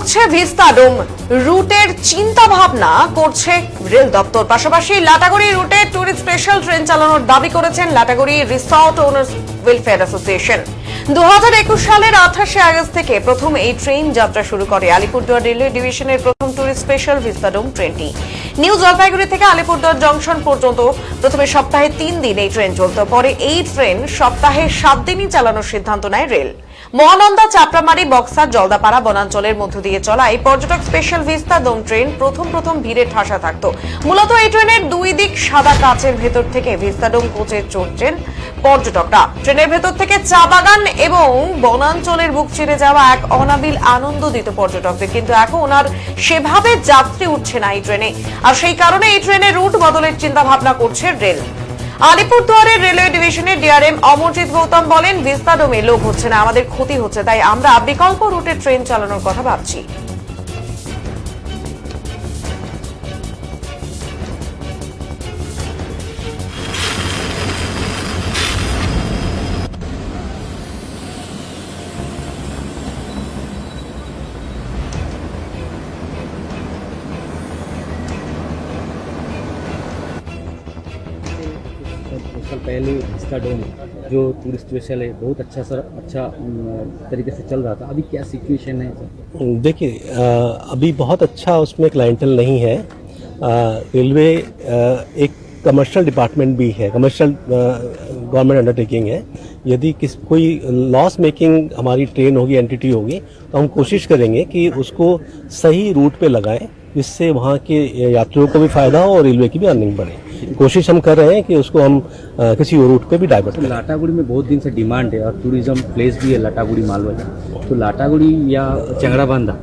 করছে ভিস্তাডোম রুটের চিন্তা ভাবনা করছে রেল দপ্তর। পাশাপাশি লাটাগুড়ি রুটে ট্যুরিস্ট স্পেশাল ট্রেন চালানোর দাবি করেছেন Lataguri resort owners welfare association. 2021 সালের 28 আগস্ট থেকে প্রথম এই ট্রেন যাত্রা শুরু করে আলিপুরদুয়ার রেলওয়ে ডিভিশনের প্রথম ট্যুরিস্ট স্পেশাল ভিস্তাডোম ট্রেনটি। নিউ জলপাইগুড়ি থেকে আলিপুরদুয়ার জংশন পর্যন্ত প্রথমে সপ্তাহে 3 দিন এই ট্রেন চলত। পরে এই ট্রেন সপ্তাহে 7 দিনই চালানোর সিদ্ধান্ত নেয় রেল। মহানন্দা, চাপড়ামারি, বক্সার, জলদাপাড়া বনাঞ্চলের মধ্য দিয়ে চলা এই পর্যটক স্পেশাল ভিস্তাডোম ট্রেন প্রথম ভিড়ে ঠাসা থাকত। মূলত এই ট্রেনের দুই দিক সাদা কাচের ভেতর থেকে ভিস্তাডোম কোচে চড়ছেন পর্যটকরা। ট্রেনের ভেতর থেকে চা বাগান এবং বনাঞ্চলের বুক চিরে যাওয়া এক অনাবিল আনন্দ দিত পর্যটকদের। কিন্তু এখন আর সেভাবে যাত্রী উঠছে না এই ট্রেনে, আর সেই কারণে এই ট্রেনের রুট বদলের চিন্তা ভাবনা করছে রেল। আলিপুরদুয়ারের রেলওয়ে ডিভিশনের ডিআরএম অমরজিৎ গৌতম বলেন, ভিস্তাডোমে লোক হচ্ছে না, আমাদের ক্ষতি হচ্ছে, তাই আমরা বিকল্প রুটে ট্রেন চালানোর কথা ভাবছি। साल पहले विस्टाडोम जो टूरिस्ट स्पेशल है बहुत अच्छा तरीके से चल रहा था। अभी क्या सिचुएशन है सर? देखिए, अभी बहुत अच्छा उसमें क्लाइंटल नहीं है। रेलवे एक कमर्शियल डिपार्टमेंट भी है, कमर्शियल गवर्नमेंट अंडरटेकिंग है। यदि कोई लॉस मेकिंग हमारी ट्रेन होगी, एंटिटी होगी, तो हम कोशिश करेंगे कि उसको सही रूट पे लगाएं, जिससे वहाँ के यात्रियों को भी फायदा हो और रेलवे की भी अर्निंग बढ़े। कोशिश हम कर रहे हैं कि उसको हम किसी और रूट पे भी डाइवर्ट करें। लाटागुड़ी में बहुत दिन से डिमांड है और टूरिज्म प्लेस भी है लाटागुड़ी मालवा, तो लाटागुड़ी या चंगड़ाबांधा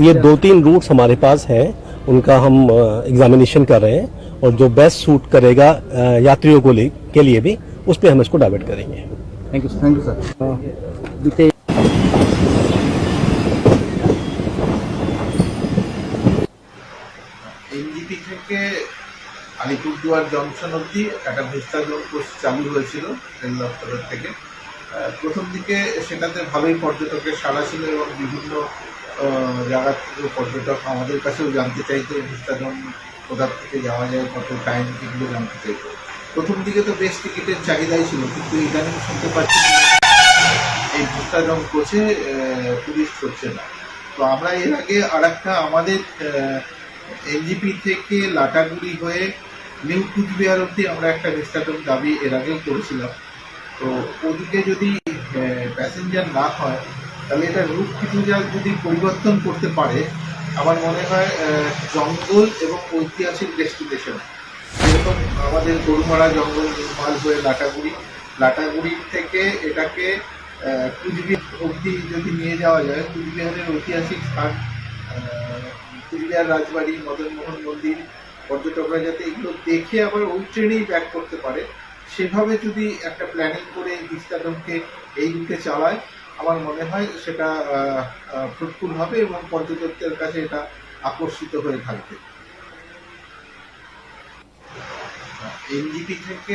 ये 2-3 रूट्स हमारे पास है, उनका हम एग्जामिनेशन कर रहे हैं और जो बेस्ट सूट करेगा यात्रियों के लिए भी, उस पर हम इसको डाइवर्ट करेंगे। Thank you sir. এনজিপি থেকে আলিপুরদুয়ার জংশন অবধি একটা ভিস্তাডোম কোর্স চালু হয়েছিল রেল দপ্তরের থেকে। প্রথম দিকে সেটাতে ভালোই পর্যটকের সাড়া ছিল এবং বিভিন্ন জায়গা থেকে পর্যটক আমাদের কাছেও জানতে চাইতো ভিস্তাডোম কোথা থেকে যাওয়া যায়, কত টাইম, এগুলো জানতে চাইতো। প্রথম দিকে তো বেশ টিকিটের চাহিদাই ছিল, কিন্তু ইদানিং শুনতে পাচ্ছি এই ভিস্তাডোম কোচে টুরিস্ট হচ্ছে না। তো আমরা এর আগে আর একটা আমাদের এনজিপি থেকে লাটাগুড়ি হয়ে নিউ কুচবিহার অবধি আমরা একটা ভিস্তাডোম দাবি এর আগেও করেছিলাম। তো ওদিকে যদি প্যাসেঞ্জার না হয়, তাহলে এটা রুট কিছু যদি পরিবর্তন করতে পারে, আমার মনে হয় জঙ্গল এবং ঐতিহাসিক ডেস্টিনেশন, যেরকম আমাদের গরুমারা জঙ্গল নির্মাল হয়ে লাটাগুড়ি থেকে এটাকে কুচবিহার অবধি যদি নিয়ে যাওয়া যায়, কুচবিহারের ঐতিহাসিক স্থান, কুচবিহার রাজবাড়ি, মদনমোহন মন্দির, পর্যটকরা যাতে এগুলো দেখে আবার ওই ট্রেনেই ব্যাক করতে পারে, সেভাবে যদি একটা প্ল্যানিং করে ভিস্তাডোমকে এই রুটে চালায়, আমার মনে হয় সেটা ফ্রুটফুল হবে এবং পর্যটকদের কাছে এটা আকর্ষিত হয়ে থাকবে। এনজিপি থেকে